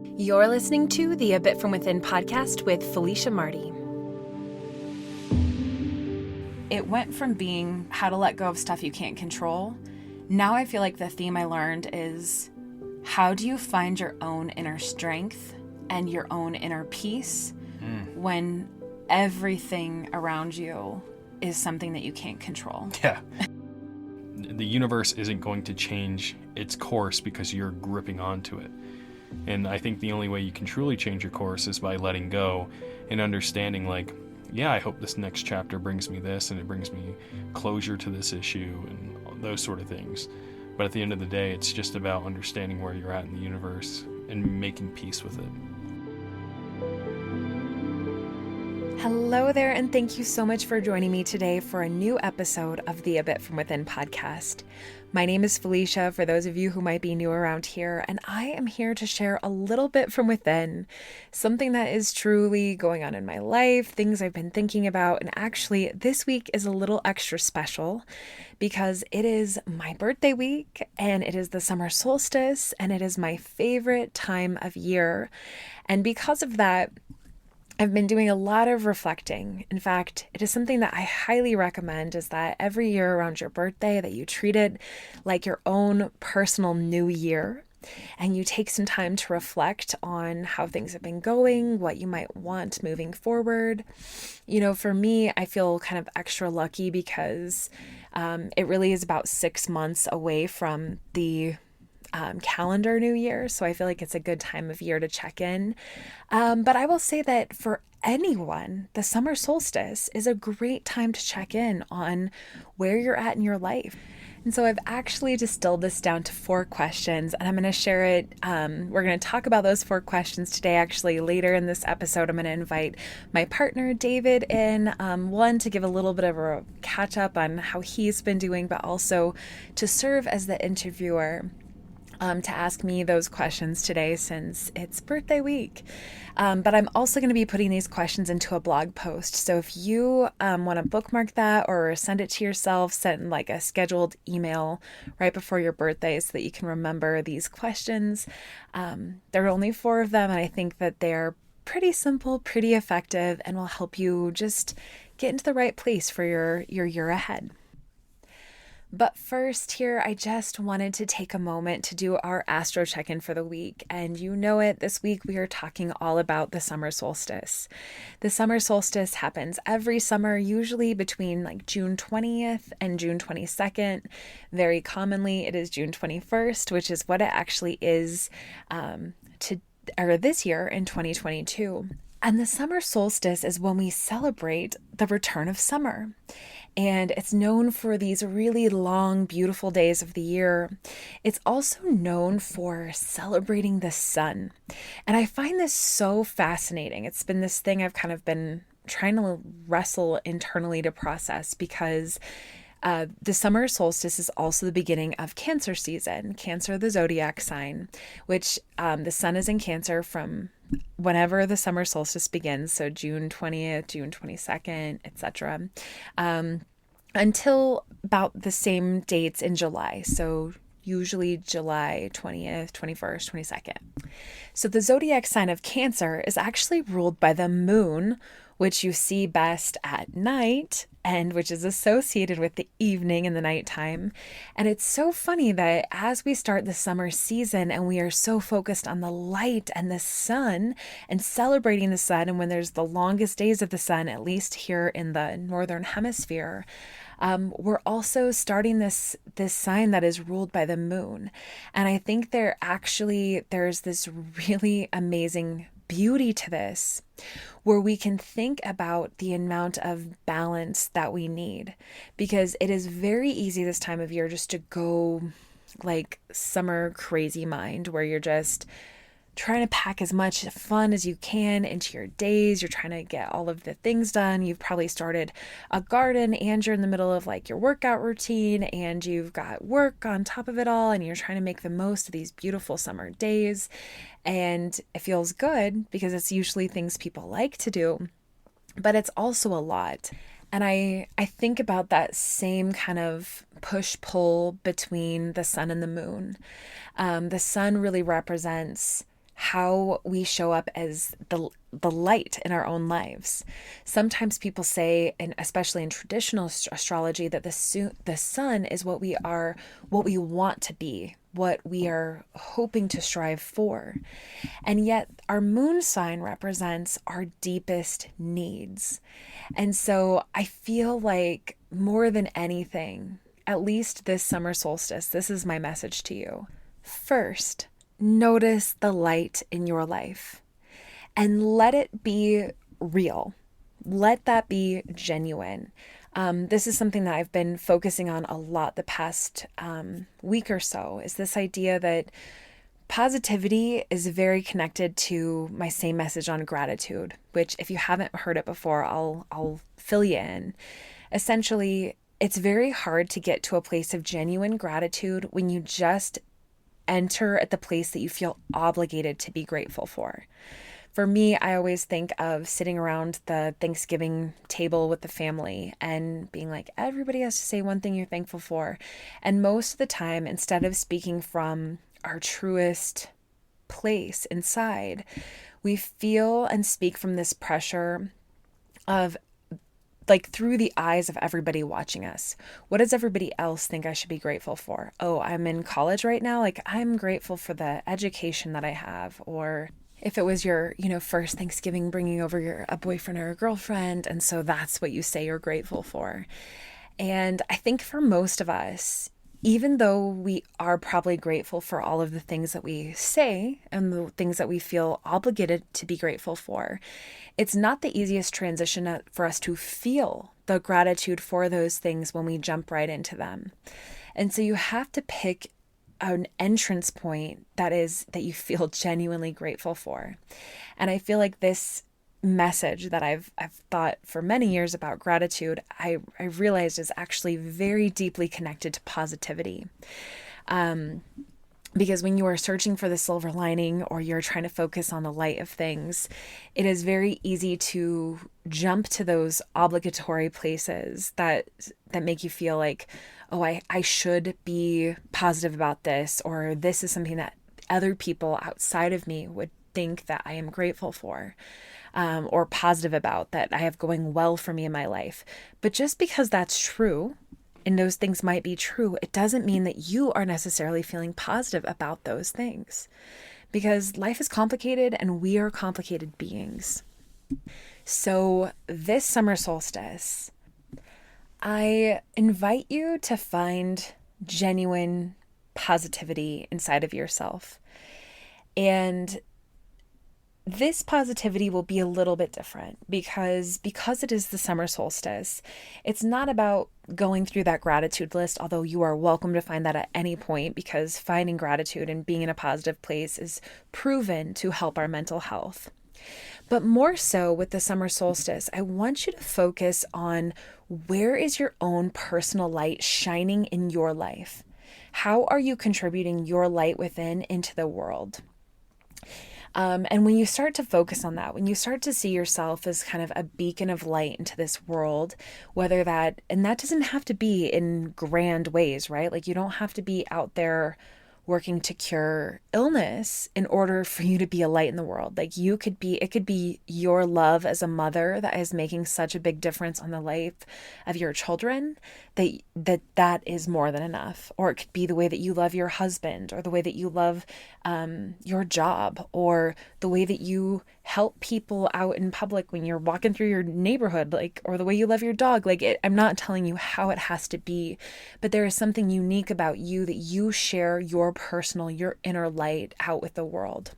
You're listening to the A Bit From Within podcast with Felicia Marty. It went from being how to let go of stuff you can't control. Now I feel like the theme I learned is how do you find your own inner strength and your own inner peace when everything around you is something that you can't control? Yeah. The universe isn't going to change its course because you're gripping onto it. And I think the only way you can truly change your course is by letting go and understanding, like, yeah, I hope this next chapter brings me this and it brings me closure to this issue and those sort of things. But at the end of the day, it's just about understanding where you're at in the universe and making peace with it. Hello there, and thank you so much for joining me today for a new episode of the A Bit From Within podcast. My name is Felicia, for those of you who might be new around here, and I am here to share a little bit from within, something that is truly going on in my life, things I've been thinking about, and actually this week is a little extra special because it is my birthday week, and it is the summer solstice, and it is my favorite time of year, and because of that, I've been doing a lot of reflecting. In fact, it is something that I highly recommend is that every year around your birthday that you treat it like your own personal new year and you take some time to reflect on how things have been going, what you might want moving forward. You know, for me, I feel kind of extra lucky because it really is about 6 months away from the calendar new year. So I feel like it's a good time of year to check in. But I will say that for anyone, the summer solstice is a great time to check in on where you're at in your life. And so I've actually distilled this down to 4 questions, and I'm going to share it. We're going to talk about those 4 questions today. Actually, later in this episode, I'm going to invite my partner, David, in, one, to give a little bit of a catch up on how he's been doing, but also to serve as the interviewer to ask me those questions today since it's birthday week. But I'm also going to be putting these questions into a blog post. So if you want to bookmark that or send it to yourself, send like a scheduled email right before your birthday so that you can remember these questions. There are only 4 of them, and I think that they're pretty simple, pretty effective, and will help you just get into the right place for your year ahead. But first here, I just wanted to take a moment to do our astro check-in for the week. And you know it, this week we are talking all about the summer solstice. The summer solstice happens every summer, usually between like June 20th and June 22nd. Very commonly, it is June 21st, which is what it actually is this year in 2022. And the summer solstice is when we celebrate the return of summer. And it's known for these really long, beautiful days of the year. It's also known for celebrating the sun. And I find this so fascinating. It's been this thing I've kind of been trying to wrestle internally to process because the summer solstice is also the beginning of Cancer season. Cancer, the zodiac sign, which the sun is in Cancer from whenever the summer solstice begins, so June 20th, June 22nd, etc., until about the same dates in July, so usually July 20th, 21st, 22nd. So the zodiac sign of Cancer is actually ruled by the moon, which you see best at night, and which is associated with the evening and the nighttime. And it's so funny that as we start the summer season and we are so focused on the light and the sun and celebrating the sun, and when there's the longest days of the sun, at least here in the northern hemisphere, we're also starting this sign that is ruled by the moon. And I think there's this really amazing beauty to this, where we can think about the amount of balance that we need, because it is very easy this time of year just to go like summer crazy mind, where you're just trying to pack as much fun as you can into your days. You're trying to get all of the things done. You've probably started a garden and you're in the middle of like your workout routine and you've got work on top of it all, and you're trying to make the most of these beautiful summer days. And it feels good because it's usually things people like to do, but it's also a lot. And I think about that same kind of push-pull between the sun and the moon. The sun really represents how we show up as the light in our own lives. Sometimes people say, and especially in traditional astrology, that the sun is what we are, what we want to be, what we are hoping to strive for. And yet our moon sign represents our deepest needs. And so I feel like more than anything, at least this summer solstice, this is my message to you. First, notice the light in your life and let it be real. Let that be genuine. This is something that I've been focusing on a lot the past week or so, is this idea that positivity is very connected to my same message on gratitude, which if you haven't heard it before, I'll fill you in. Essentially, it's very hard to get to a place of genuine gratitude when you just enter at the place that you feel obligated to be grateful for. For me, I always think of sitting around the Thanksgiving table with the family and being like, everybody has to say one thing you're thankful for. And most of the time, instead of speaking from our truest place inside, we feel and speak from this pressure of like through the eyes of everybody watching us. What does everybody else think I should be grateful for? Oh, I'm in college right now. Like, I'm grateful for the education that I have. Or if it was your, first Thanksgiving, bringing over a boyfriend or a girlfriend. And so that's what you say you're grateful for. And I think for most of us, even though we are probably grateful for all of the things that we say and the things that we feel obligated to be grateful for, it's not the easiest transition for us to feel the gratitude for those things when we jump right into them. And so you have to pick an entrance point that you feel genuinely grateful for. And I feel like this message that I've thought for many years about gratitude, I realized is actually very deeply connected to positivity. Because when you are searching for the silver lining or you're trying to focus on the light of things, it is very easy to jump to those obligatory places that make you feel like, oh, I should be positive about this, or this is something that other people outside of me would think that I am grateful for. Or positive about, that I have going well for me in my life. But just because that's true, and those things might be true, it doesn't mean that you are necessarily feeling positive about those things. Because life is complicated and we are complicated beings. So this summer solstice, I invite you to find genuine positivity inside of yourself. And this positivity will be a little bit different because it is the summer solstice. It's not about going through that gratitude list, although you are welcome to find that at any point, because finding gratitude and being in a positive place is proven to help our mental health. But more so with the summer solstice, I want you to focus on where is your own personal light shining in your life? How are you contributing your light within into the world? And when you start to focus on that, when you start to see yourself as kind of a beacon of light into this world, and that doesn't have to be in grand ways, right? Like, you don't have to be out there working to cure illness in order for you to be a light in the world. Like, it could be your love as a mother that is making such a big difference on the life of your children that is more than enough. Or it could be the way that you love your husband, or the way that you love your job, or the way that you help people out in public when you're walking through your neighborhood, or the way you love your dog. I'm not telling you how it has to be, but there is something unique about you that you share your inner light out with the world.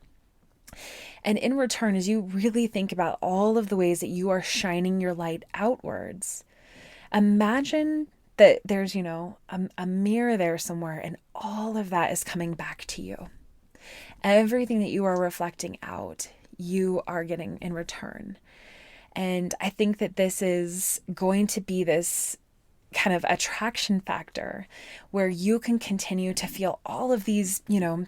And in return, as you really think about all of the ways that you are shining your light outwards, imagine that there's, a mirror there somewhere, and all of that is coming back to you. Everything that you are reflecting out, you are getting in return. And I think that this is going to be this kind of attraction factor where you can continue to feel all of these,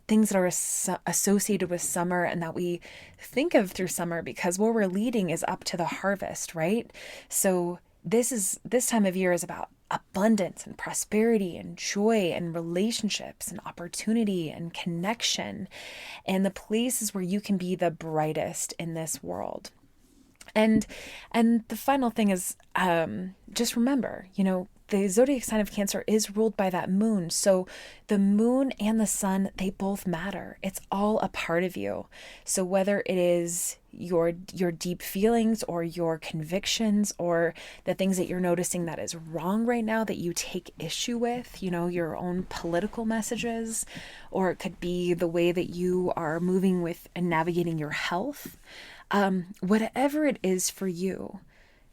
things that are associated with summer and that we think of through summer, because where we're leading is up to the harvest, right? So this time of year is about abundance and prosperity and joy and relationships and opportunity and connection, and the places where you can be the brightest in this world. And the final thing is, just remember, the zodiac sign of Cancer is ruled by that moon. So the moon and the sun, they both matter. It's all a part of you. So whether it is your deep feelings or your convictions or the things that you're noticing that is wrong right now that you take issue with, your own political messages, or it could be the way that you are moving with and navigating your health. Whatever it is for you,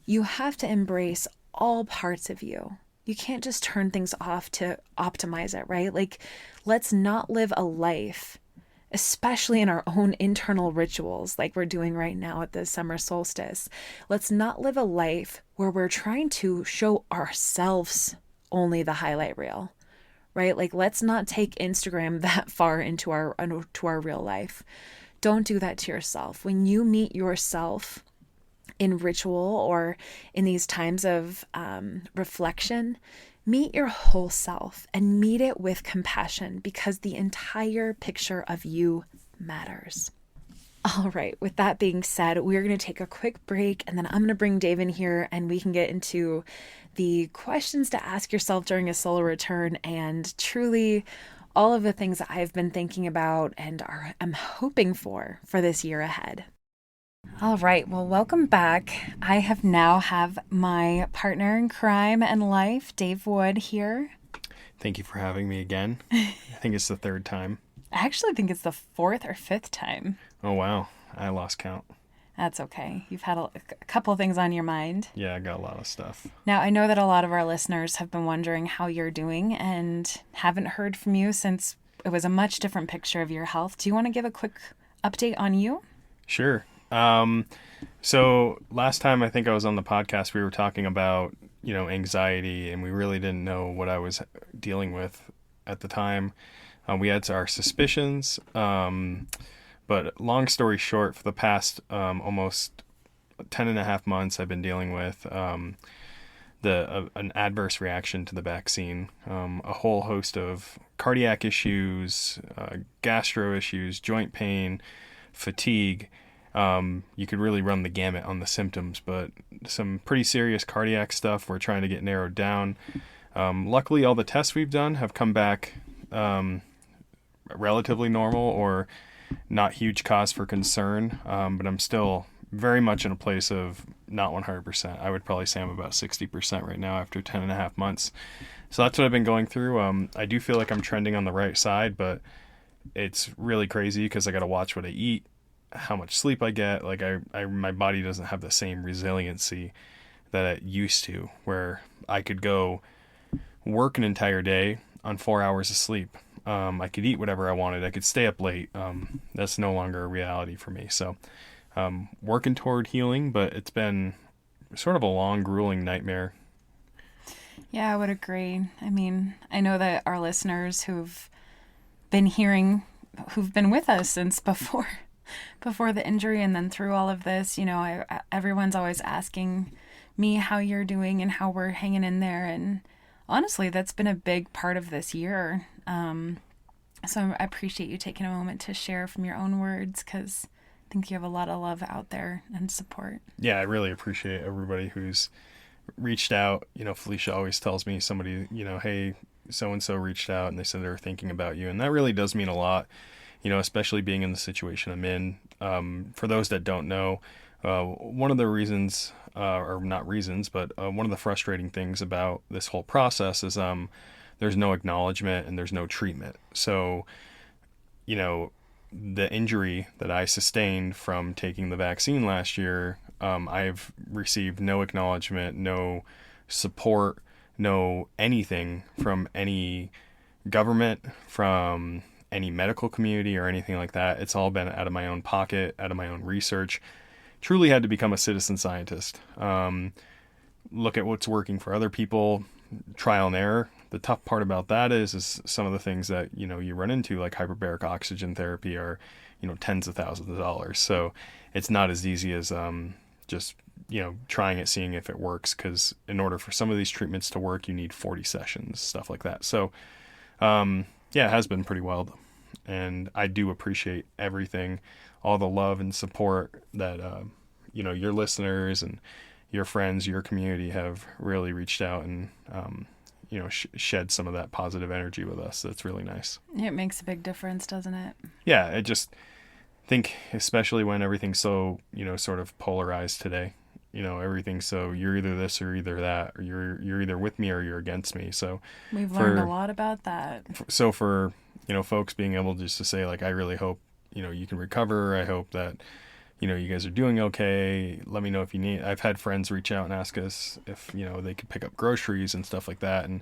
you have to embrace all parts of you. You can't just turn things off to optimize it, right? Like, let's not live a life, especially in our own internal rituals, like we're doing right now at the summer solstice. Let's not live a life where we're trying to show ourselves only the highlight reel, right? Like, let's not take Instagram that far into our real life. Don't do that to yourself. When you meet yourself in ritual or in these times of reflection, meet your whole self and meet it with compassion, because the entire picture of you matters. All right, with that being said, we're going to take a quick break, and then I'm going to bring Dave in here and we can get into the questions to ask yourself during a solar return, and truly all of the things that I've been thinking about and am hoping for this year ahead. All right, well, welcome back. I have my partner in crime and life, Dave Wood, here. Thank you for having me again. I think it's the third time. I actually think it's the fourth or fifth time. Oh, wow. I lost count. That's okay. You've had a couple of things on your mind. Yeah, I got a lot of stuff. Now, I know that a lot of our listeners have been wondering how you're doing and haven't heard from you since it was a much different picture of your health. Do you want to give a quick update on you? Sure. So last time I think I was on the podcast, we were talking about, anxiety, and we really didn't know what I was dealing with at the time. We had our suspicions, but long story short, for the past almost 10 and a half months, I've been dealing with an adverse reaction to the vaccine, a whole host of cardiac issues, gastro issues, joint pain, fatigue. You could really run the gamut on the symptoms, but some pretty serious cardiac stuff we're trying to get narrowed down. Luckily, all the tests we've done have come back relatively normal or not huge cause for concern, but I'm still very much in a place of not 100%. I would probably say I'm about 60% right now after 10 and a half months. So that's what I've been going through. I do feel like I'm trending on the right side, but it's really crazy because I got to watch what I eat, how much sleep I get. Like my body doesn't have the same resiliency that it used to, where I could go work an entire day on 4 hours of sleep. I could eat whatever I wanted. I could stay up late. That's no longer a reality for me. So working toward healing, but it's been sort of a long, grueling nightmare. Yeah, I would agree. I mean, I know that our listeners who've been with us since before the injury and then through all of this, everyone's always asking me how you're doing and how we're hanging in there. And honestly, that's been a big part of this year. So I appreciate you taking a moment to share from your own words, because I think you have a lot of love out there and support. Yeah, I really appreciate everybody who's reached out. Felicia always tells me somebody, hey, so-and-so reached out and they said they were thinking about you. And that really does mean a lot, especially being in the situation I'm in. For those that don't know, one of the reasons, or not reasons, but one of the frustrating things about this whole process is there's no acknowledgement and there's no treatment. So, the injury that I sustained from taking the vaccine last year, I've received no acknowledgement, no support, no anything from any government, from any medical community or anything like that. It's all been out of my own pocket, out of my own research. Truly had to become a citizen scientist. Look at what's working for other people, trial and error. The tough part about that is some of the things that, you run into, like hyperbaric oxygen therapy, are, tens of thousands of dollars. So it's not as easy as just trying it, seeing if it works, because in order for some of these treatments to work, you need 40 sessions, stuff like that. So yeah, it has been pretty wild, and I do appreciate everything, all the love and support that your listeners and your friends, your community have really reached out and shed some of that positive energy with us. That's really nice. It makes a big difference, doesn't it? Yeah, I just think, especially when everything's so sort of polarized today. Everything's so, you're either this or either that, or you're either with me or you're against me. So we've learned a lot about that. So for folks being able just to say, like, I really hope you can recover. I hope that you guys are doing okay. Let me know if you need. I've had friends reach out and ask us if they could pick up groceries and stuff like that, and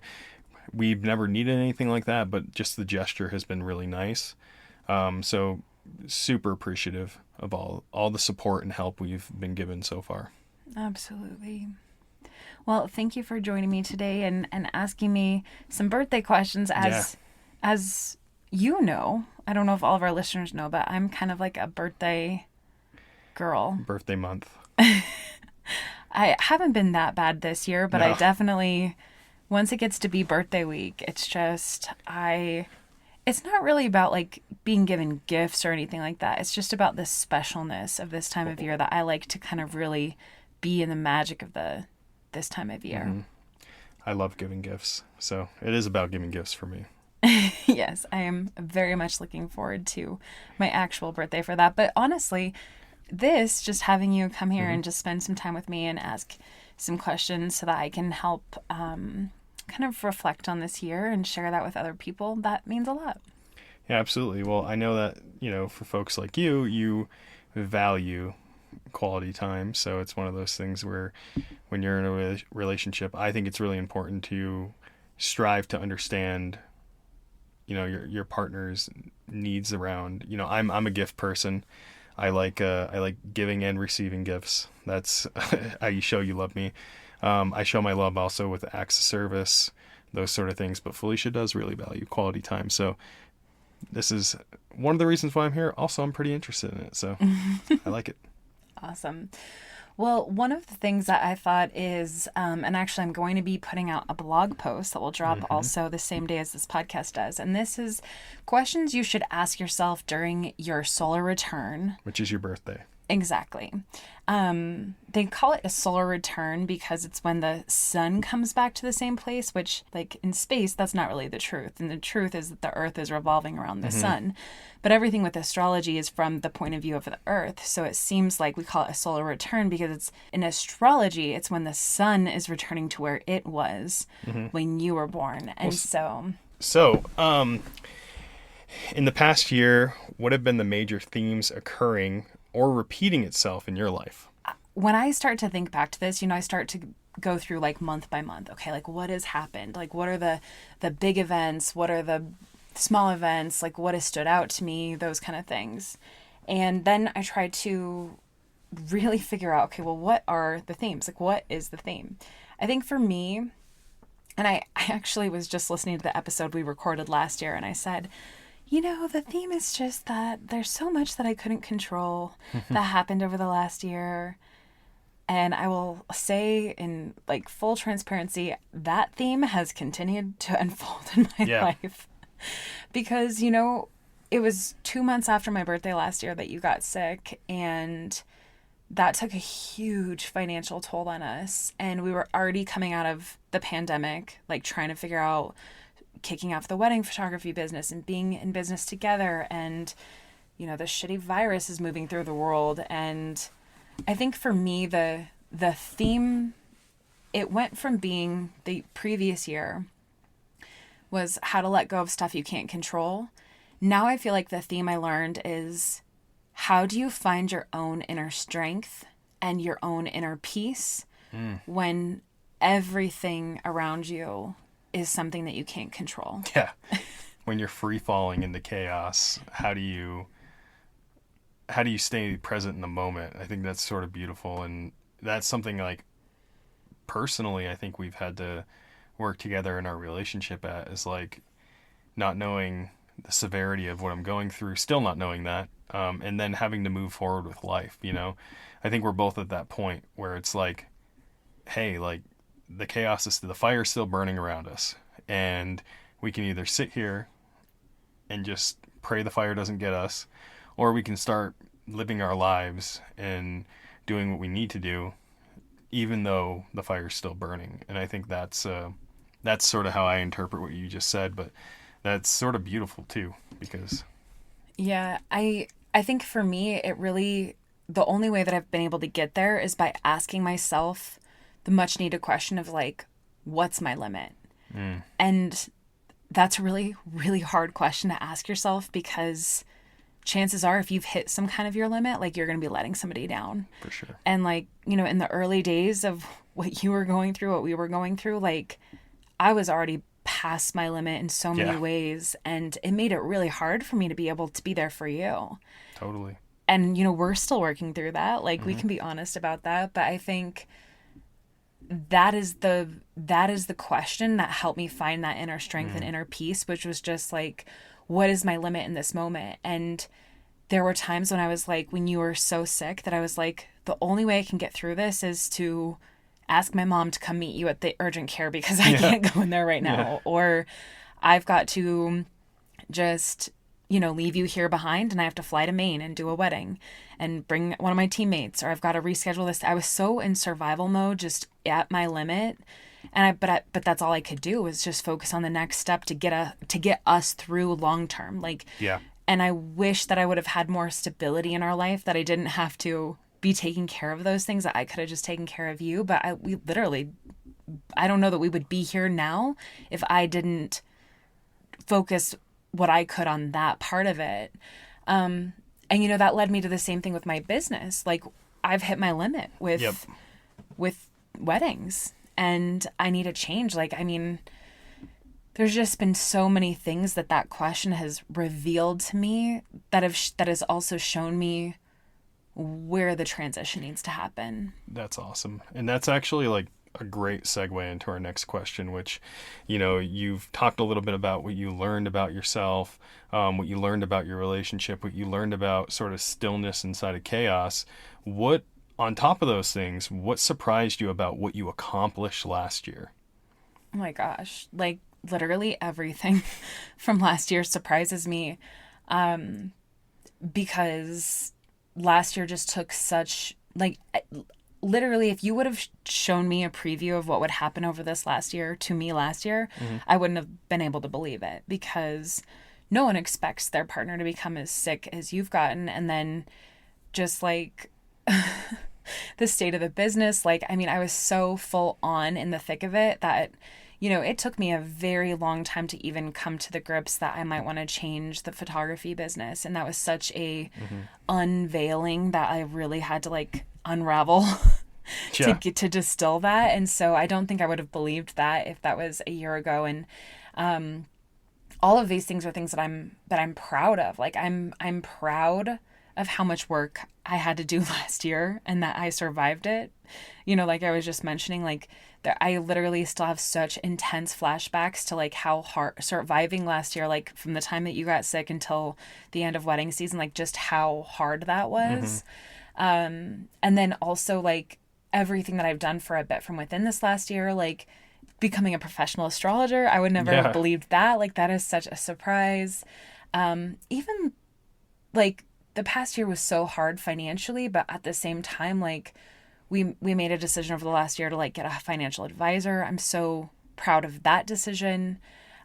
we've never needed anything like that, but just the gesture has been really nice. So super appreciative of all the support and help we've been given so far. Absolutely. Well, thank you for joining me today and asking me some birthday questions. As you know, I don't know if all of our listeners know, but I'm kind of like a birthday girl. Birthday month. I haven't been that bad this year, but No. I definitely, once it gets to be birthday week, it's just, it's not really about like being given gifts or anything like that. It's just about the specialness of this time of year that I like to kind of really be in the magic of this time of year. Mm-hmm. I love giving gifts. So it is about giving gifts for me. Yes, I am very much looking forward to my actual birthday for that. But honestly, just having you come here and just spend some time with me and ask some questions so that I can help kind of reflect on this year and share that with other people, that means a lot. Yeah, absolutely. Well, I know that, for folks like you value quality time. So it's one of those things where when you're in a relationship, I think it's really important to strive to understand, your partner's needs around, I'm a gift person. I like giving and receiving gifts. That's how you show you love me. I show my love also with acts of service, those sort of things. But Felicia does really value quality time. So this is one of the reasons why I'm here. Also, I'm pretty interested in it. So I like it. Awesome. Well, one of the things that I thought is, and actually I'm going to be putting out a blog post that will drop also the same day as this podcast does. And this is questions you should ask yourself during your solar return. Which is your birthday. Exactly. They call it a solar return because it's when the sun comes back to the same place, which, like, in space, that's not really the truth. And the truth is that the Earth is revolving around the sun. But everything with astrology is from the point of view of the Earth. So it seems like we call it a solar return because it's in astrology, it's when the sun is returning to where it was when you were born. And So, in the past year, what have been the major themes occurring or repeating itself in your life? When I start to think back to this, I start to go through like month by month. Okay, like what has happened? Like what are the big events? What are the small events? Like what has stood out to me? Those kind of things. And then I try to really figure out, okay, well, what are the themes? Like what is the theme? I think for me, and I actually was just listening to the episode we recorded last year, and I said, the theme is just that there's so much that I couldn't control that happened over the last year. And I will say in like full transparency, that theme has continued to unfold in my life. Because, it was 2 months after my birthday last year that you got sick, and that took a huge financial toll on us. And we were already coming out of the pandemic, like trying to figure out kicking off the wedding photography business and being in business together. And, the shitty virus is moving through the world. And I think for me, the theme, it went from being the previous year was how to let go of stuff you can't control. Now I feel like the theme I learned is how do you find your own inner strength and your own inner peace when everything around you is something that you can't control. Yeah. When you're free falling into chaos, how do you stay present in the moment? I think that's sort of beautiful. And that's something like personally, I think we've had to work together in our relationship at, is like not knowing the severity of what I'm going through, still not knowing that, and then having to move forward with life, you know? I think we're both at that point where it's like, hey, like the chaos is, the fire's still burning around us, and we can either sit here and just pray the fire doesn't get us, or we can start living our lives and doing what we need to do, even though the fire's still burning. And I think that's sort of how I interpret what you just said, but that's sort of beautiful too, because Yeah, I think for me, it really, the only way that I've been able to get there is by asking myself the much needed question of like, what's my limit? And that's a really, really hard question to ask yourself, because chances are if you've hit some kind of your limit, like you're going to be letting somebody down. for sure. And like, you know, in the early days of what you were going through, what we were going through, like I was already past my limit in so many Yeah. ways. And it made it really hard for me to be able to be there for you. Totally. And, you know, we're still working through that. Like we can be honest about that. But I think that is the question that helped me find that inner strength and inner peace, which was just like, what is my limit in this moment? And there were times when I was like, when you were so sick, that I was like, the only way I can get through this is to ask my mom to come meet you at the urgent care, because I can't go in there right now. Yeah. Or I've got to just, you know, leave you here behind, and I have to fly to Maine and do a wedding and bring one of my teammates, or I've got to reschedule this. I was so in survival mode, just at my limit. And but that's all I could do, was just focus on the next step to get us through long term. Like, Yeah. and I wish that I would have had more stability in our life, that I didn't have to be taking care of those things, that I could have just taken care of you. But I don't know that we would be here now if I didn't focus what I could on that part of it. And, you know, that led me to the same thing with my business. Like I've hit my limit with weddings, and I need a change. Like, I mean, there's just been so many things that question has revealed to me that has also shown me where the transition needs to happen. That's awesome. And that's actually like a great segue into our next question, which, you know, you've talked a little bit about what you learned about yourself, what you learned about your relationship, what you learned about sort of stillness inside of chaos. What, on top of those things, what surprised you about what you accomplished last year? Oh my gosh. Like literally everything from last year surprises me. Because last year just took such, like, literally, if you would have shown me a preview of what would happen over this last year to me last year, I wouldn't have been able to believe it, because no one expects their partner to become as sick as you've gotten. And then just like the state of the business, like, I mean, I was so full on in the thick of it that, you know, it took me a very long time to even come to the grips that I might want to change the photography business. And that was such a unveiling that I really had to like unravel to get to distill that. And so I don't think I would have believed that if that was a year ago. And all of these things are things that I'm proud of. Like I'm proud of how much work I had to do last year and that I survived it. You know, like I was just mentioning, like that I literally still have such intense flashbacks to like how hard surviving last year, like from the time that you got sick until the end of wedding season, like just how hard that was. And then also like everything that I've done for a bit from within this last year, like becoming a professional astrologer. I would never have believed that. Like that is such a surprise. Even like the past year was so hard financially, but at the same time, like we made a decision over the last year to like get a financial advisor. I'm so proud of that decision.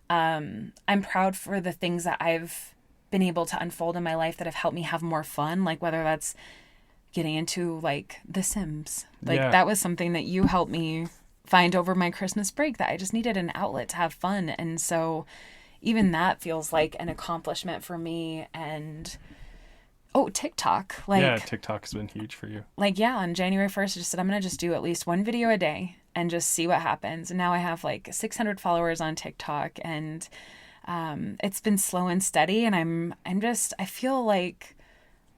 I'm proud for the things that I've been able to unfold in my life that have helped me have more fun. Like whether that's getting into like The Sims, like that was something that you helped me find over my Christmas break, that I just needed an outlet to have fun. And so even that feels like an accomplishment for me. And TikTok. Like, TikTok has been huge for you. Like, on January 1st, I just said, I'm going to just do at least one video a day and just see what happens. And now I have like 600 followers on TikTok, and it's been slow and steady. And I feel like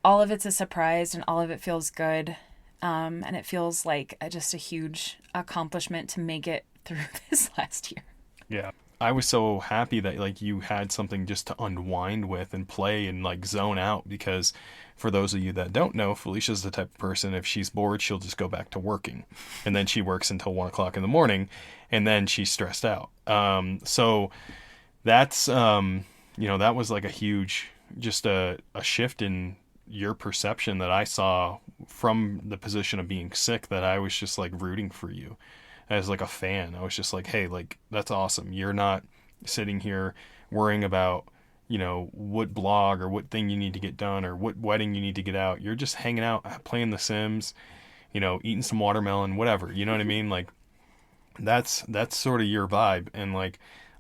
all of it's a surprise and all of it feels good. And it feels like just a huge accomplishment to make it through this last year. Yeah. I was so happy that like you had something just to unwind with and play and like zone out, because for those of you that don't know, Felicia's the type of person, if she's bored, she'll just go back to working, and then she works until 1 o'clock in the morning, and then she's stressed out. So that's that was like a huge, just a shift in your perception that I saw from the position of being sick, that I was just like rooting for you as like a fan. I was just like, hey, like that's awesome. You're not sitting here worrying about, what blog or what thing you need to get done or what wedding you need to get out. You're just hanging out, playing The Sims, eating some watermelon, whatever. You know what I mean? Like that's sort of your vibe. And like,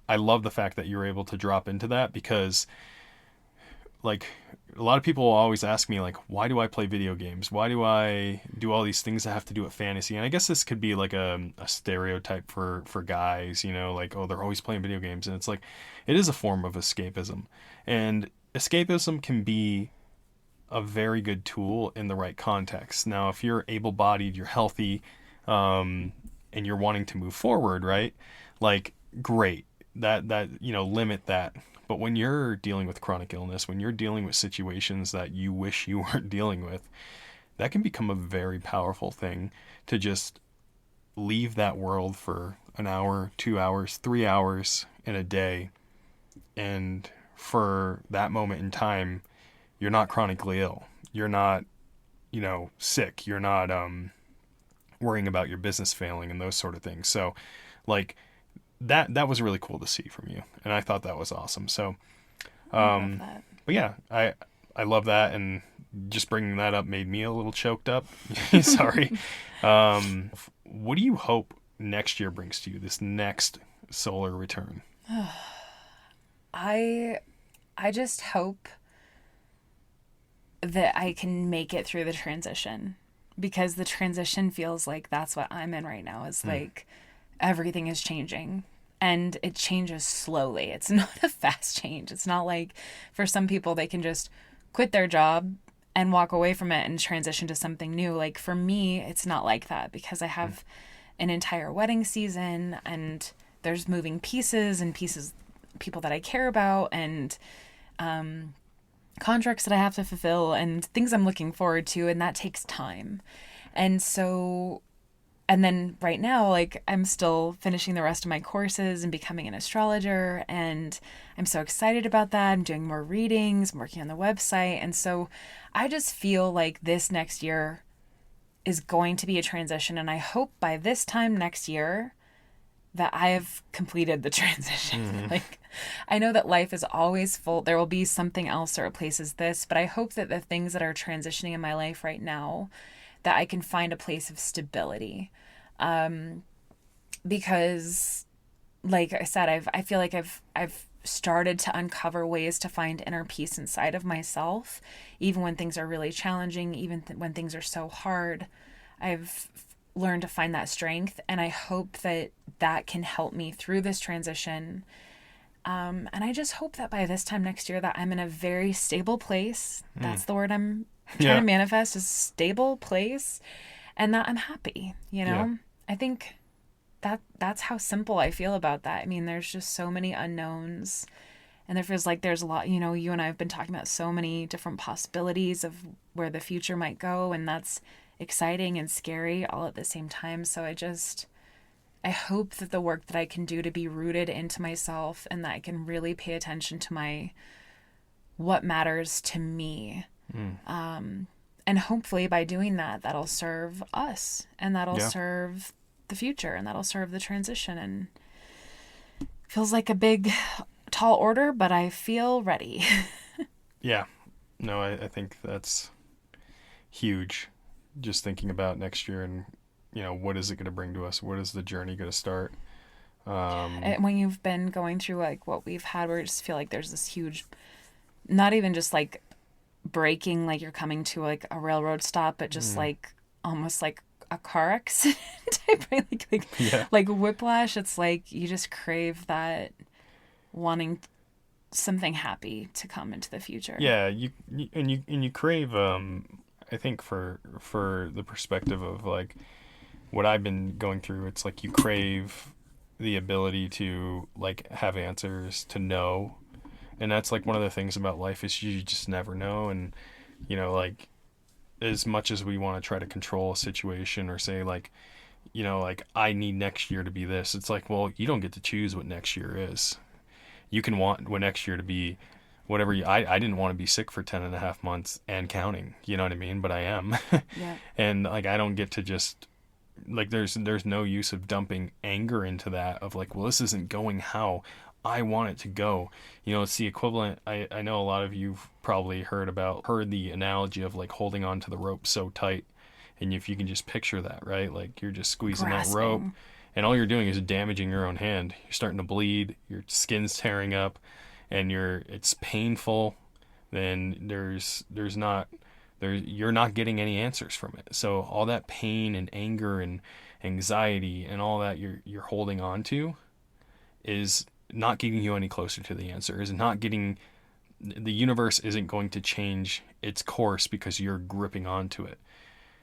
I love the fact that you're able to drop into that, because like a lot of people will always ask me like, why do I play video games? Why do I do all these things that have to do with fantasy? And I guess this could be like a stereotype for guys, like, oh, they're always playing video games. And it's like, it is a form of escapism, and escapism can be a very good tool in the right context. Now, if you're able-bodied, you're healthy, and you're wanting to move forward, right? Like, great. That limit that. But when you're dealing with chronic illness, when you're dealing with situations that you wish you weren't dealing with, that can become a very powerful thing to just leave that world for an hour, 2 hours, 3 hours in a day. And for that moment in time, you're not chronically ill. You're not, sick. You're not worrying about your business failing and those sort of things. So like, that was really cool to see from you, and I thought that was awesome. So I love that. but yeah, I love that, and just bringing that up made me a little choked up. Sorry. What do you hope next year brings to you, this next solar return? I just hope that I can make it through the transition, because the transition feels like that's what I'm in right now, is like everything is changing, and it changes slowly. It's not a fast change. It's not like for some people they can just quit their job and walk away from it and transition to something new. Like for me, it's not like that, because I have an entire wedding season, and there's moving pieces, people that I care about, and contracts that I have to fulfill, and things I'm looking forward to, and that takes time. And then right now, like, I'm still finishing the rest of my courses and becoming an astrologer, and I'm so excited about that. I'm doing more readings, I'm working on the website, and so I just feel like this next year is going to be a transition, and I hope by this time next year that I have completed the transition. Like, I know that life is always full. There will be something else that replaces this, but I hope that the things that are transitioning in my life right now, that I can find a place of stability. Because like I said, I feel like I've started to uncover ways to find inner peace inside of myself, even when things are really challenging, even when things are so hard. I've learned to find that strength, and I hope that that can help me through this transition. And I just hope that by this time next year that I'm in a very stable place. That's the word I'm trying to manifest, is stable place, and that I'm happy, Yeah. I think that's how simple I feel about that. I mean, there's just so many unknowns, and there feels like there's a lot, you and I have been talking about so many different possibilities of where the future might go, and that's exciting and scary all at the same time. So I hope that the work that I can do to be rooted into myself, and that I can really pay attention to what matters to me. And hopefully by doing that, that'll serve us, and that'll serve the future, and that'll serve the transition. And feels like a big, tall order, but I feel ready. Yeah. No, I think that's huge. Just thinking about next year, and what is it going to bring to us? What is the journey going to start? And when you've been going through like what we've had, where I just feel like there's this huge, not even just like breaking, like you're coming to like a railroad stop, but just like almost like a car accident type, right? Like whiplash. It's like you just crave that, wanting something happy to come into the future. Yeah, you crave. I think for the perspective of like what I've been going through, it's like you crave the ability to like have answers, to know. And that's like one of the things about life is you just never know. And like as much as we want to try to control a situation or say like, like I need next year to be this, it's like, well, you don't get to choose what next year is. You can want what next year to be whatever I didn't want to be sick for 10 and a half months and counting, you know what I mean? But I am. Yeah. And like, I don't get to just like, there's no use of dumping anger into that of like, well, this isn't going how I want it to go. It's the equivalent. I know a lot of you've probably heard the analogy of like holding on to the rope so tight. And if you can just picture that, right? Like you're just squeezing that rope Grasping. and all you're doing is damaging your own hand. You're starting to bleed, your skin's tearing up, and it's painful. Then you're not getting any answers from it. So all that pain and anger and anxiety and all that you're holding on to is not getting you any closer to the answer. Is not getting The universe isn't going to change its course because you're gripping onto it.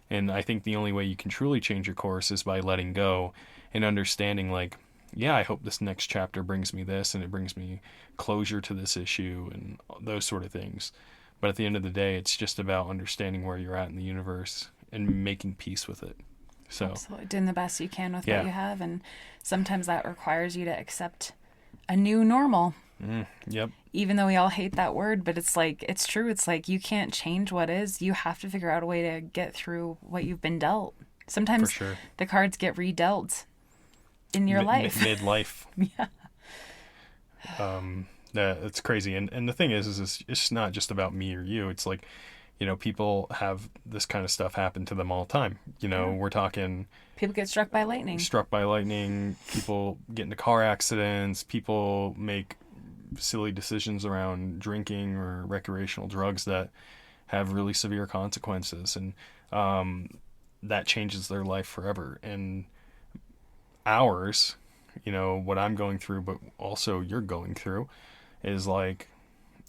And I think the only way you can truly change your course is by letting go and understanding like, yeah, I hope this next chapter brings me this and it brings me closure to this issue and those sort of things. But at the end of the day, it's just about understanding where you're at in the universe and making peace with it. So Absolutely. Doing the best you can with Yeah. what you have. And sometimes that requires you to accept a new normal. Yep. Even though we all hate that word, but it's like, it's true. It's like you can't change what is. You have to figure out a way to get through what you've been dealt. Sometimes For sure. the cards get redealt in your life. Midlife. Yeah. It's crazy. And the thing is it's not just about me or you. It's like, people have this kind of stuff happen to them all the time. We're talking People get struck by lightning. people get into car accidents, people make silly decisions around drinking or recreational drugs that have really severe consequences. And that changes their life forever. And ours, what I'm going through, but also you're going through, is like,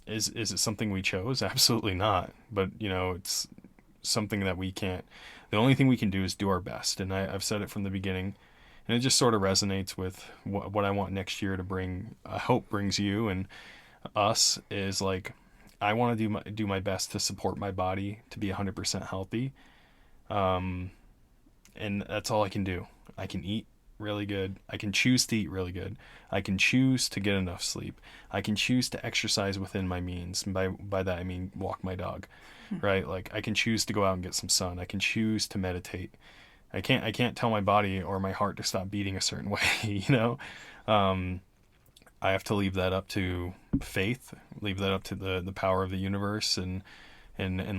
is it something we chose? Absolutely not. But it's something that we can't. The only thing we can do is do our best. And I've said it from the beginning, and it just sort of resonates with what I want next year to bring. I hope brings you and us is like, I want to do my best to support my body to be 100% healthy. And that's all I can do. I can eat really good. I can choose to eat really good. I can choose to get enough sleep. I can choose to exercise within my means. And by that I mean walk my dog, right? Like I can choose to go out and get some sun. I can choose to meditate. I can't tell my body or my heart to stop beating a certain way, I have to leave that up to faith, leave that up to the power of the universe and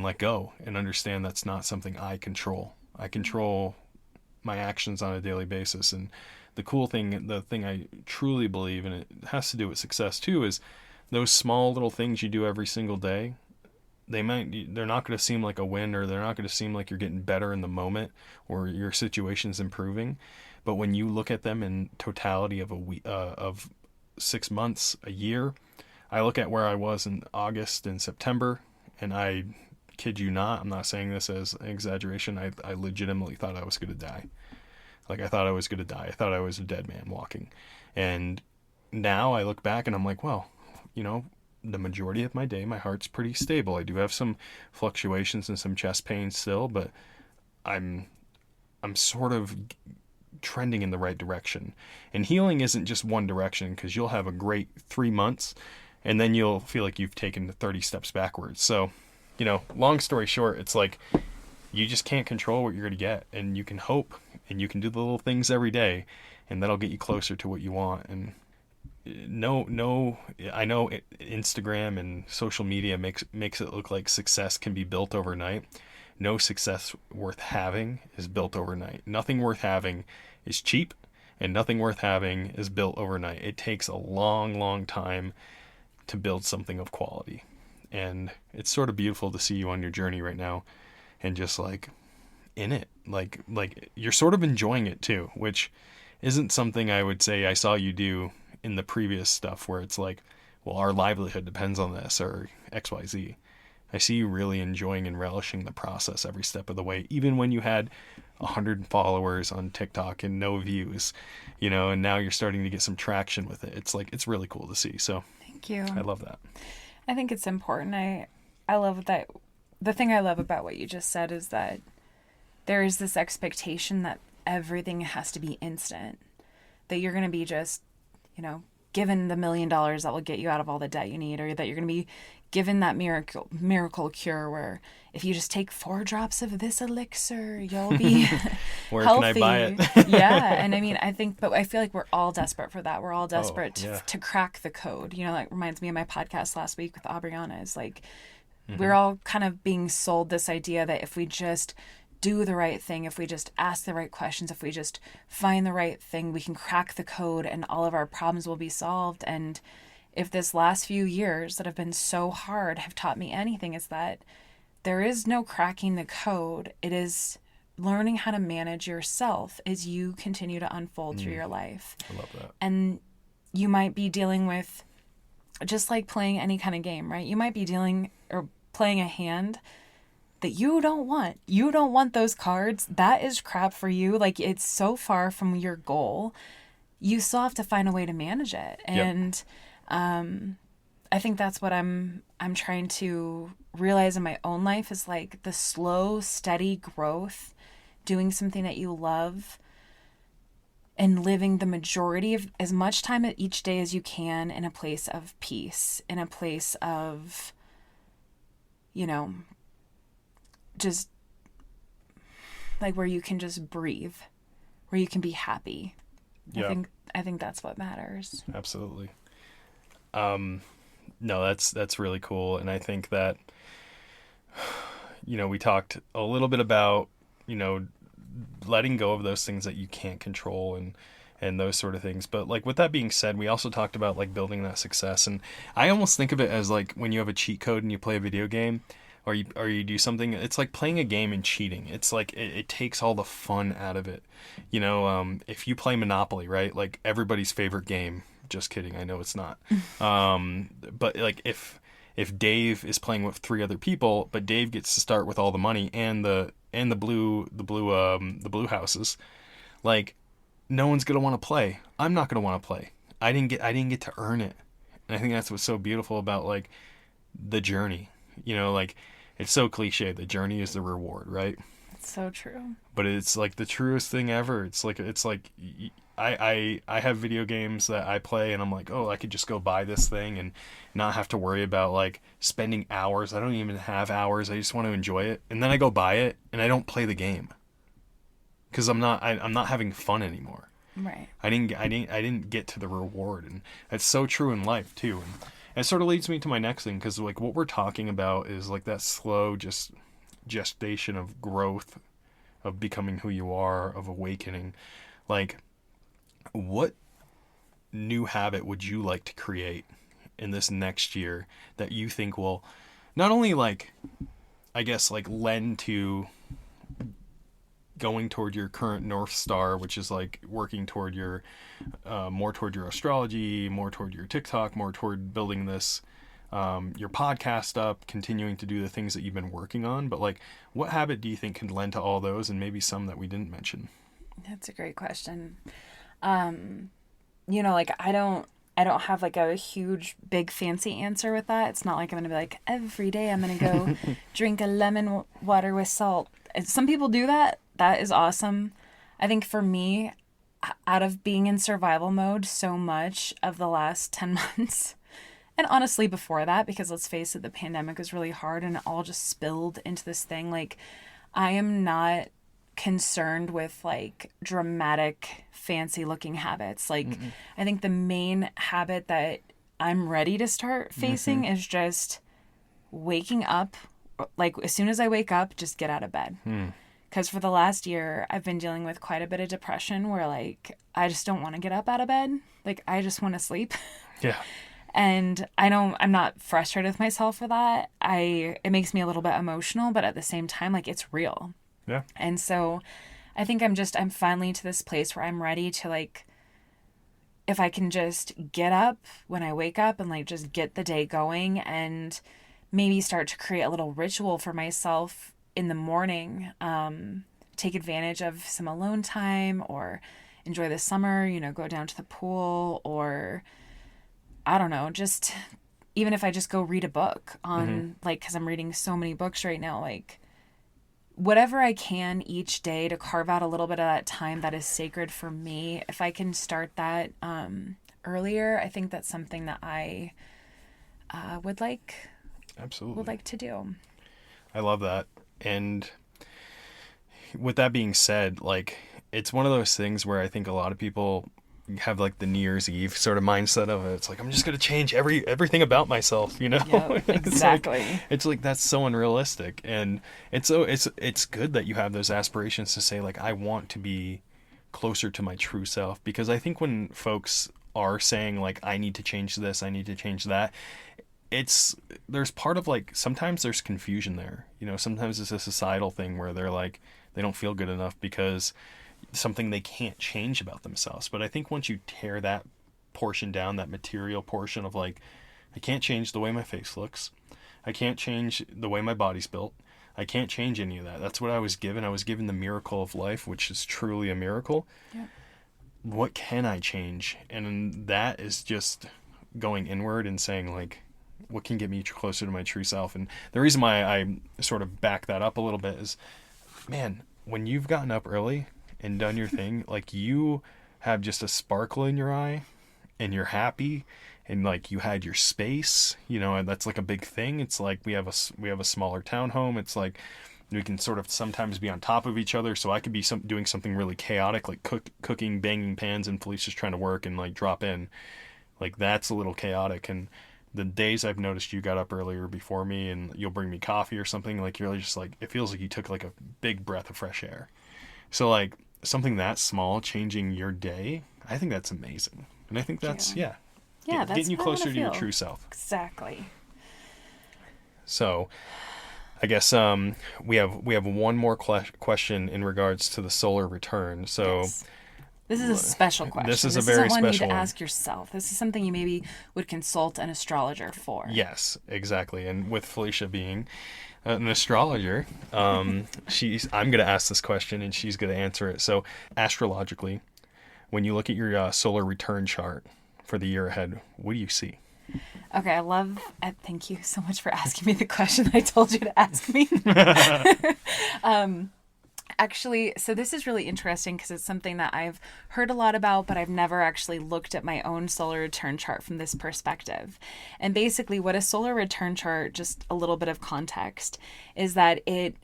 let go and understand that's not something I control. I control my actions on a daily basis. And the thing I truly believe, and it has to do with success too, is those small little things you do every single day. They're not going to seem like a win, or they're not going to seem like you're getting better in the moment or your situation's improving. But when you look at them in totality of of 6 months, a year, I look at where I was in August and September, and I kid you not, I'm not saying this as an exaggeration, I legitimately thought I was going to die. Like I thought I was going to die. I thought I was a dead man walking. And now I look back and I'm like, well, the majority of my day, my heart's pretty stable. I do have some fluctuations and some chest pain still, but I'm sort of trending in the right direction. And healing isn't just one direction, because you'll have a great 3 months and then you'll feel like you've taken 30 steps backwards. So, long story short, it's like you just can't control what you're going to get, and you can hope and you can do the little things every day, and that'll get you closer to what you want. And I know Instagram and social media makes it look like success can be built overnight. No success worth having is built overnight. Nothing worth having is cheap, and nothing worth having is built overnight. It takes a long, long time to build something of quality. And it's sort of beautiful to see you on your journey right now and just like in it. Like you're sort of enjoying it too, which isn't something I would say I saw you do in the previous stuff where it's like, well, our livelihood depends on this or XYZ. I see you really enjoying and relishing the process every step of the way, even when you had 100 followers on TikTok and no views, and now you're starting to get some traction with it. It's like, it's really cool to see. So thank you. I love that. I think it's important. I love that. The thing I love about what you just said is that there is this expectation that everything has to be instant, that you're going to be just, given the $1 million that will get you out of all the debt you need, or that you're going to be given that miracle cure where if you just take 4 drops of this elixir, you'll be Where healthy. can I buy it? Yeah. And I mean, I feel like we're all desperate for that. We're all desperate to crack the code. Like reminds me of my podcast last week with Aubriana. Is like, we're all kind of being sold this idea that if we just do the right thing, if we just ask the right questions, if we just find the right thing, we can crack the code and all of our problems will be solved. And if this last few years that have been so hard have taught me anything, is that there is no cracking the code. It is learning how to manage yourself as you continue to unfold through your life. I love that. And you might be dealing with, just like playing any kind of game, right? You might be playing a hand that you don't want. You don't want those cards. That is crap for you. Like, it's so far from your goal. You still have to find a way to manage it. And I think that's what I'm trying to realize in my own life, is like the slow, steady growth, doing something that you love and living the majority of as much time each day as you can in a place of peace, in a place of, just like where you can just breathe, where you can be happy. Yeah. I think that's what matters. Absolutely. No, that's really cool. And I think that, we talked a little bit about, letting go of those things that you can't control and those sort of things. But like, with that being said, we also talked about like building that success. And I almost think of it as like when you have a cheat code and you play a video game, or you do something, it's like playing a game and cheating. It's like it takes all the fun out of it. If you play Monopoly, right? Like everybody's favorite game. Just kidding. I know it's not. But like if Dave is playing with 3 other people, but Dave gets to start with all the money and the blue houses, like no one's gonna want to play. I'm not gonna want to play. I didn't get to earn it. And I think that's what's so beautiful about like the journey. Like it's so cliche. The journey is the reward, right? It's so true. But it's like the truest thing ever. It's like I have video games that I play and I'm like, oh, I could just go buy this thing and not have to worry about like spending hours. I don't even have hours. I just want to enjoy it. And then I go buy it and I don't play the game because I'm not having fun anymore. Right. I didn't get to the reward, and that's so true in life too. And it sort of leads me to my next thing, because like what we're talking about is like that slow just gestation of growth, of becoming who you are, of awakening. Like, what new habit would you like to create in this next year that you think will not only like, I guess, like lend to going toward your current North Star, which is like working toward your, more toward your astrology, more toward your TikTok, more toward building this, your podcast up, continuing to do the things that you've been working on. But like, what habit do you think could lend to all those, and maybe some that we didn't mention? That's a great question. Like I don't have like a huge, big, fancy answer with that. It's not like I'm going to be like, every day I'm going to go drink a lemon water with salt. Some people do that. That is awesome. I think for me, out of being in survival mode so much of the last 10 months, and honestly before that, because let's face it, the pandemic was really hard and it all just spilled into this thing. Like, I am not concerned with like dramatic, fancy looking habits. Like, I think the main habit that I'm ready to start facing is just waking up. Like, as soon as I wake up, just get out of bed. Because for the last year, I've been dealing with quite a bit of depression where, like, I just don't want to get up out of bed. Like, I just want to sleep. Yeah. And I'm not frustrated with myself for that. It makes me a little bit emotional, but at the same time, like, it's real. Yeah. And so I think I'm finally to this place where I'm ready to, like, if I can just get up when I wake up and, like, just get the day going and maybe start to create a little ritual for myself in the morning, take advantage of some alone time, or enjoy the summer, go down to the pool, or I don't know, just even if I just go read a book on like, because I'm reading so many books right now, like whatever I can each day to carve out a little bit of that time that is sacred for me. If I can start that earlier, I think that's something that I would like to do. I love that. And with that being said, like, it's one of those things where I think a lot of people have like the New Year's Eve sort of mindset of it. It's like, I'm just going to change everything about myself, Yep, exactly. It's like that's so unrealistic. And it's good that you have those aspirations to say like, I want to be closer to my true self, because I think when folks are saying like, I need to change this, I need to change that, there's part of like, sometimes there's confusion there. Sometimes it's a societal thing where they're like, they don't feel good enough because something they can't change about themselves. But I think once you tear that portion down, that material portion of like, I can't change the way my face looks, I can't change the way my body's built, I can't change any of that. That's what I was given. I was given the miracle of life, which is truly a miracle. Yeah. What can I change? And that is just going inward and saying like, what can get me closer to my true self? And the reason why I sort of back that up a little bit is, man, when you've gotten up early and done your thing, like you have just a sparkle in your eye and you're happy and like you had your space, and that's like a big thing. It's like we have a smaller townhome. It's like we can sort of sometimes be on top of each other. So I could be doing something really chaotic, like cooking, banging pans, and Felicia's trying to work and like drop in. Like that's a little chaotic. And the days I've noticed you got up earlier before me and you'll bring me coffee or something, like you're just like, it feels like you took like a big breath of fresh air. So like something that small changing your day, I think that's amazing. And I think that's, that's getting you closer to your true self. Exactly. So I guess we have one more question in regards to the solar return. So yes. This is a special question. This is a very special one. This isn't one you need to ask yourself. This is something you maybe would consult an astrologer for. Yes, exactly. And with Felicia being an astrologer, I'm going to ask this question and she's going to answer it. So astrologically, when you look at your solar return chart for the year ahead, what do you see? Okay, thank you so much for asking me the question I told you to ask me. Actually, so this is really interesting because it's something that I've heard a lot about, but I've never actually looked at my own solar return chart from this perspective. And basically what a solar return chart, just a little bit of context, is that it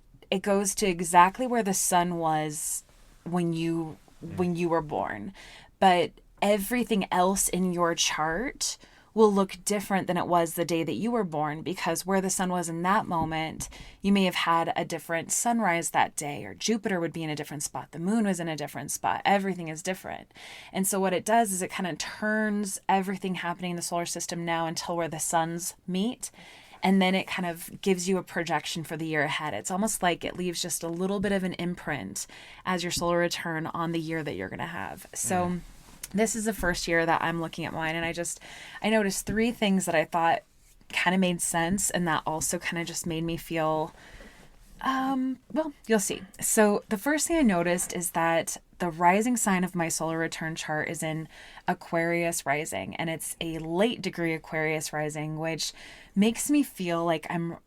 goes to exactly where the sun was when you were born. But everything else in your chart will look different than it was the day that you were born, because where the sun was in that moment, you may have had a different sunrise that day, or Jupiter would be in a different spot, the moon was in a different spot, everything is different. And so what it does is it kind of turns everything happening in the solar system now until where the suns meet, and then it kind of gives you a projection for the year ahead. It's almost like it leaves just a little bit of an imprint as your solar return on the year that you're going to have. So this is the first year that I'm looking at mine, and I noticed 3 things that I thought kind of made sense, and that also kind of just made me feel, well, you'll see. So the first thing I noticed is that the rising sign of my solar return chart is in Aquarius rising, and it's a late degree Aquarius rising, which makes me feel like I'm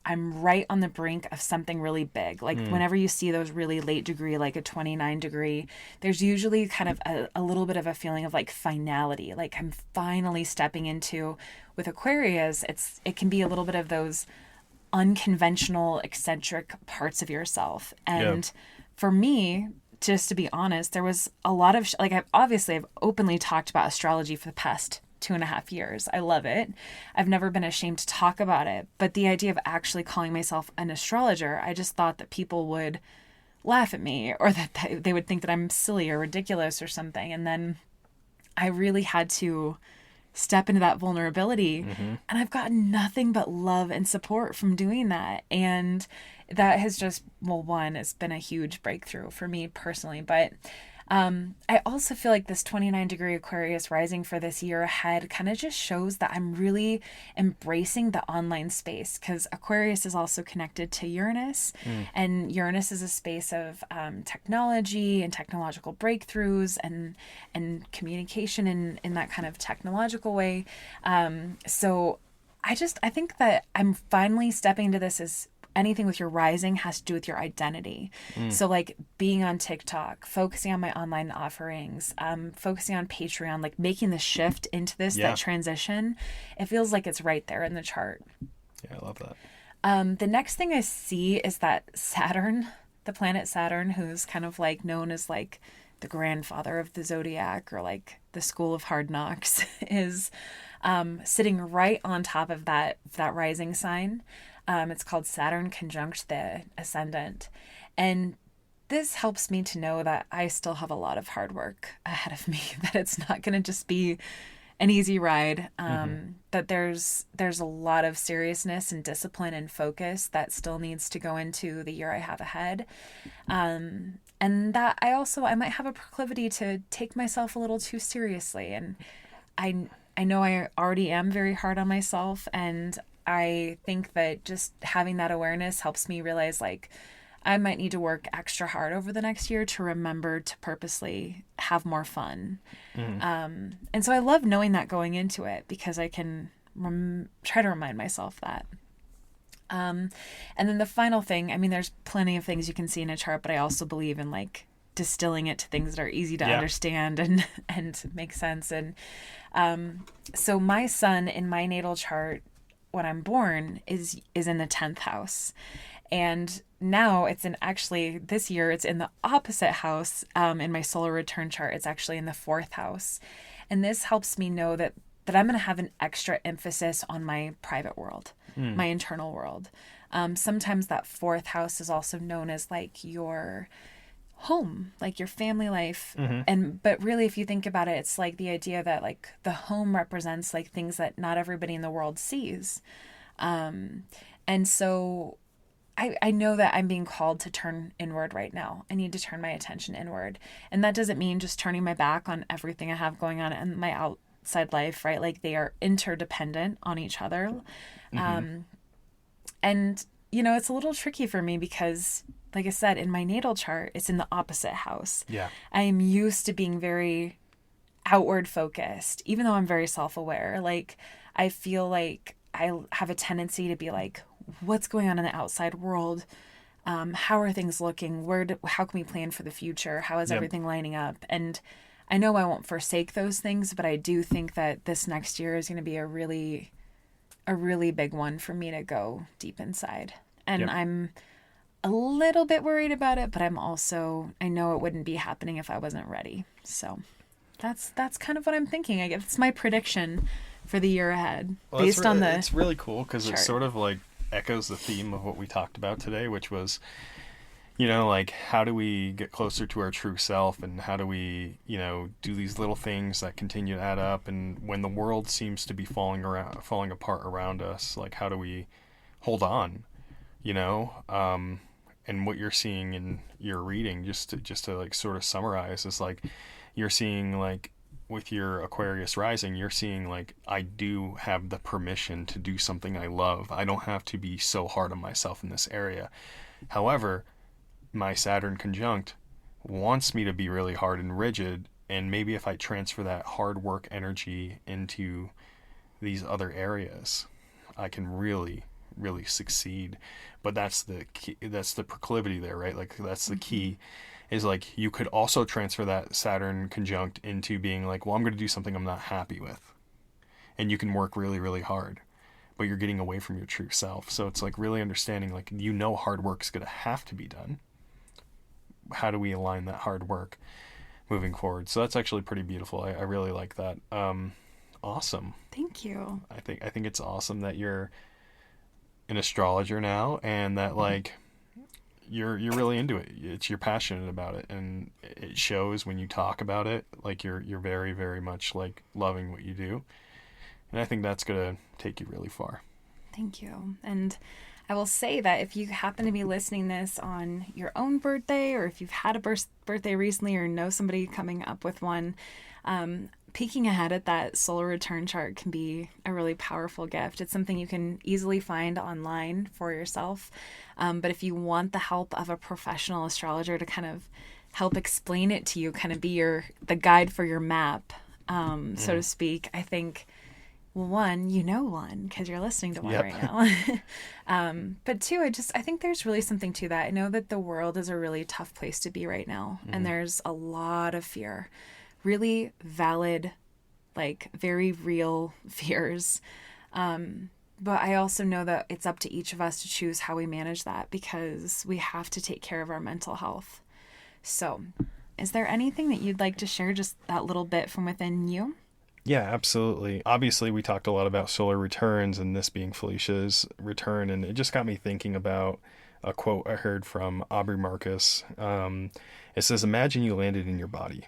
right on the brink of something really big. Like whenever you see those really late degree, like a 29 degree, there's usually kind of a little bit of a feeling of like finality. Like I'm finally stepping into, with Aquarius, it can be a little bit of those unconventional, eccentric parts of yourself. And for me, just to be honest, there was a lot of, I've openly talked about astrology for the past 2.5 years. I love it. I've never been ashamed to talk about it. But the idea of actually calling myself an astrologer, I just thought that people would laugh at me, or that they would think that I'm silly or ridiculous or something. And then I really had to step into that vulnerability. And I've gotten nothing but love and support from doing that. And that has just, well, one, it's been a huge breakthrough for me personally. But I also feel like this 29-degree Aquarius rising for this year ahead kind of just shows that I'm really embracing the online space, because Aquarius is also connected to Uranus, and Uranus is a space of technology and technological breakthroughs and communication in that kind of technological way. So I think that I'm finally stepping into this as anything with your rising has to do with your identity. So like being on TikTok, focusing on my online offerings, focusing on Patreon, like making the shift into this, Yeah. that transition, it feels like it's right there in the chart. Yeah, I love that. The next thing I see is that Saturn, the planet Saturn, who's kind of like known as like the grandfather of the zodiac, or like the school of hard knocks, is sitting right on top of that rising sign. It's called Saturn conjunct the ascendant. And this helps me to know that I still have a lot of hard work ahead of me, that it's not going to just be an easy ride, that there's a lot of seriousness and discipline and focus that still needs to go into the year I have ahead. And that I might have a proclivity to take myself a little too seriously. And I know I already am very hard on myself, and I think that just having that awareness helps me realize like I might need to work extra hard over the next year to remember to purposely have more fun. And so I love knowing that going into it, because I can try to remind myself that. And then the final thing, I mean, there's plenty of things you can see in a chart, but I also believe in like distilling it to things that are easy to understand and make sense. And so my sun in my natal chart when I'm born is in the 10th house. And now it's this year it's in the opposite house. In my solar return chart, it's actually in the 4th house. And this helps me know that I'm going to have an extra emphasis on my private world, my internal world. Sometimes that 4th house is also known as like your home, like your family life. But really, if you think about it, it's like the idea that like the home represents like things that not everybody in the world sees. And so I know that I'm being called to turn inward right now. I need to turn my attention inward. And that doesn't mean just turning my back on everything I have going on in my outside life, right? Like they are interdependent on each other. And, you know, it's a little tricky for me because, like I said, in my natal chart, it's in the opposite house. Yeah. I am used to being very outward focused, even though I'm very self-aware. Like, I feel like I have a tendency to be like, what's going on in the outside world? How are things looking? How can we plan for the future? How is everything lining up? And I know I won't forsake those things, but I do think that this next year is going to be a really big one for me to go deep inside. And I'm a little bit worried about it, but I know it wouldn't be happening if I wasn't ready. So that's kind of what I'm thinking. I guess it's my prediction for the year ahead, based on the It's really cool because it chart. sort of like echoes the theme of what we talked about today, which was, you know, like how do we get closer to our true self, and how do we, you know, do these little things that continue to add up, and when the world seems to be falling apart around us, like how do we hold on, you know? And what you're seeing in your reading, just to like sort of summarize, is like you're seeing like with your Aquarius rising, you're seeing like, I do have the permission to do something I love. I don't have to be so hard on myself in this area. However, my Saturn conjunct wants me to be really hard and rigid, and maybe if I transfer that hard work energy into these other areas, I can really succeed. But that's the key, that's the proclivity there, right? Like that's the key, is like you could also transfer that Saturn conjunct into being like, well, I'm going to do something I'm not happy with, and you can work really hard, but you're getting away from your true self. So it's like really understanding, like, you know, hard work's going to have to be done. How do we align that hard work moving forward? So that's actually pretty beautiful. I really like that. Awesome. Thank you. I think it's awesome that you're an astrologer now, and that like you're really into it. You're passionate about it, and it shows when you talk about it. Like you're very much like loving what you do, and I think that's gonna take you really far. Thank you. And I will say that if you happen to be listening this on your own birthday, or if you've had a birthday recently or know somebody coming up with one, peeking ahead at that solar return chart can be a really powerful gift. It's something you can easily find online for yourself. But if you want the help of a professional astrologer to kind of help explain it to you, kind of be the guide for your map, so to speak, I think, well, one, because you're listening to one Yep. right now. But two, I think there's really something to that. I know that the world is a really tough place to be right now, and there's a lot of fear, really valid, like very real fears. But I also know that it's up to each of us to choose how we manage that, because we have to take care of our mental health. So, is there anything that you'd like to share, just that little bit from within you? Yeah, absolutely. Obviously, we talked a lot about solar returns and this being Felicia's return, and it just got me thinking about a quote I heard from Aubrey Marcus. It says, "Imagine you landed in your body.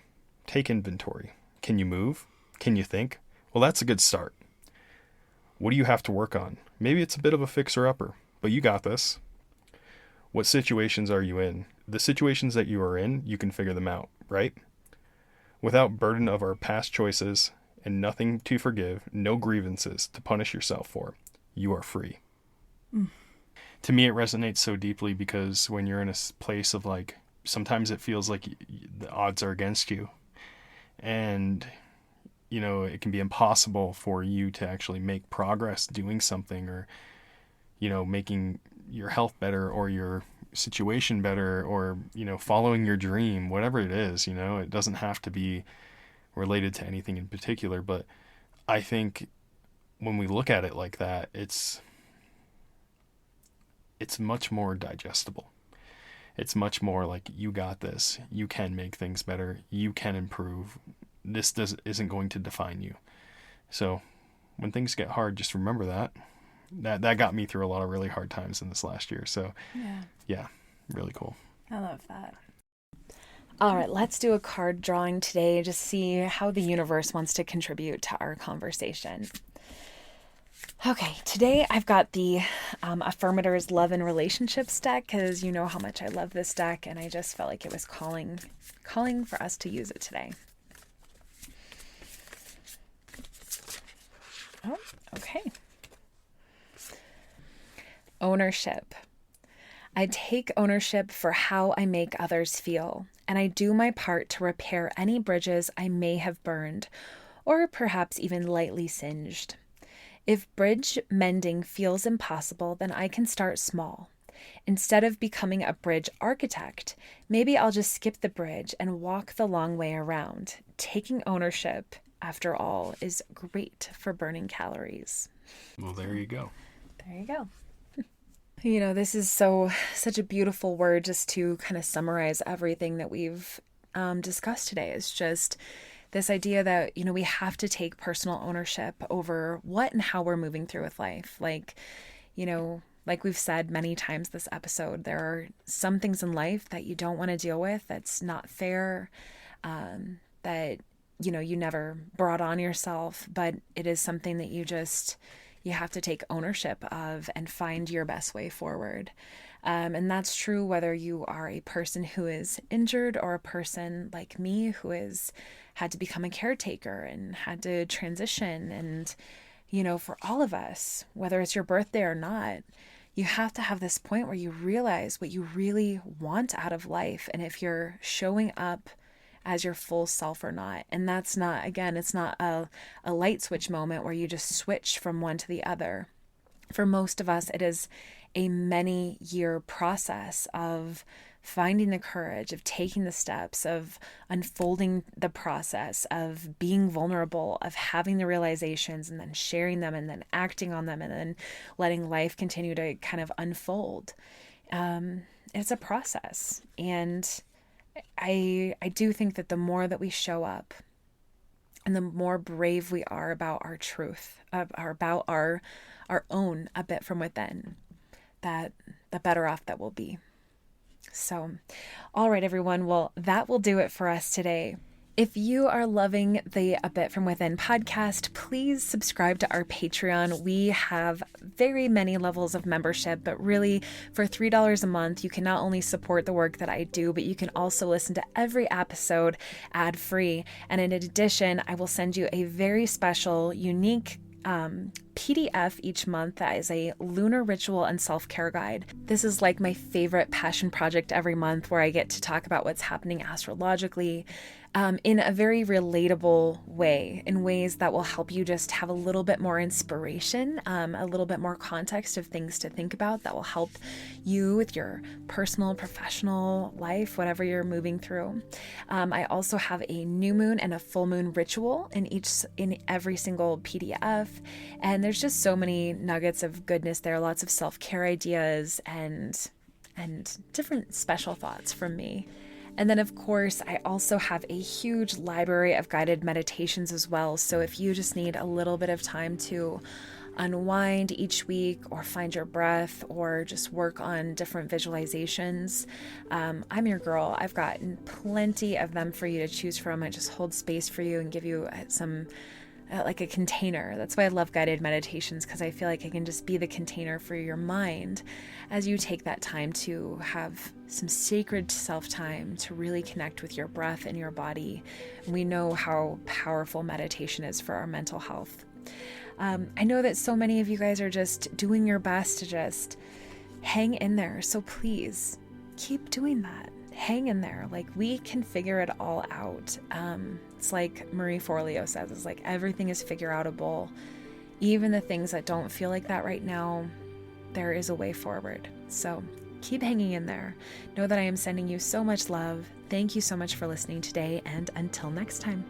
Take inventory. Can you move? Can you think? Well, that's a good start. What do you have to work on? Maybe it's a bit of a fixer-upper, but you got this. What situations are you in? The situations that you are in, you can figure them out, right? Without burden of our past choices and nothing to forgive, no grievances to punish yourself for, you are free." To me, it resonates so deeply, because when you're in a place of like, sometimes it feels like the odds are against you, and it can be impossible for you to actually make progress doing something, or making your health better, or your situation better, or following your dream, whatever it is. It doesn't have to be related to anything in particular, but I think when we look at it like that, it's much more digestible. It's much more like, you got this. You can make things better. You can improve. This isn't going to define you. So when things get hard, just remember that. That got me through a lot of really hard times in this last year. So yeah, really cool. I love that. All right, let's do a card drawing today to see how the universe wants to contribute to our conversation. Okay, today I've got the Affirmators Love and Relationships deck, because you know how much I love this deck, and I just felt like it was calling for us to use it today. Oh, okay. Ownership. I take ownership for how I make others feel, and I do my part to repair any bridges I may have burned, or perhaps even lightly singed. If bridge mending feels impossible, then I can start small. Instead of becoming a bridge architect, maybe I'll just skip the bridge and walk the long way around. Taking ownership, after all, is great for burning calories. Well, there you go. There you go. This is such a beautiful word, just to kind of summarize everything that we've discussed today. Is just this idea that, we have to take personal ownership over what and how we're moving through with life. Like we've said many times this episode, there are some things in life that you don't want to deal with, that's not fair, that, you never brought on yourself, but it is something that you have to take ownership of and find your best way forward. And that's true whether you are a person who is injured, or a person like me who has had to become a caretaker and had to transition. And, for all of us, whether it's your birthday or not, you have to have this point where you realize what you really want out of life, and if you're showing up as your full self or not. And that's not, again, it's not a light switch moment where you just switch from one to the other. For most of us, it is a many-year process of finding the courage, of taking the steps, of unfolding the process, of being vulnerable, of having the realizations, and then sharing them, and then acting on them, and then letting life continue to kind of unfold. It's a process. And I do think that the more that we show up, and the more brave we are about our truth, about our own a bit from within, that the better off that we'll be. So, all right, everyone. Well, that will do it for us today. If you are loving the A Bit From Within podcast, please subscribe to our Patreon. We have very many levels of membership, but really for $3 a month, you can not only support the work that I do, but you can also listen to every episode ad-free. And in addition, I will send you a very special, unique PDF each month that is a lunar ritual and self-care guide. This is like my favorite passion project every month, where I get to talk about what's happening astrologically in a very relatable way, in ways that will help you just have a little bit more inspiration, a little bit more context of things to think about that will help you with your personal, professional life, whatever you're moving through. I also have a new moon and a full moon ritual in every single PDF, and there's just so many nuggets of goodness there, lots of self-care ideas and different special thoughts from me. And then, of course, I also have a huge library of guided meditations as well. So if you just need a little bit of time to unwind each week, or find your breath, or just work on different visualizations, I'm your girl. I've gotten plenty of them for you to choose from. I just hold space for you and give you some like a container. That's why I love guided meditations, because I feel like I can just be the container for your mind as you take that time to have some sacred self-time to really connect with your breath and your body. We know how powerful meditation is for our mental health. I know that so many of you guys are just doing your best to just hang in there. So please keep doing that. Hang in there. Like, we can figure it all out. It's like Marie Forleo says, it's like everything is figure outable. Even the things that don't feel like that right now, there is a way forward. So keep hanging in there. Know that I am sending you so much love. Thank you so much for listening today, and until next time.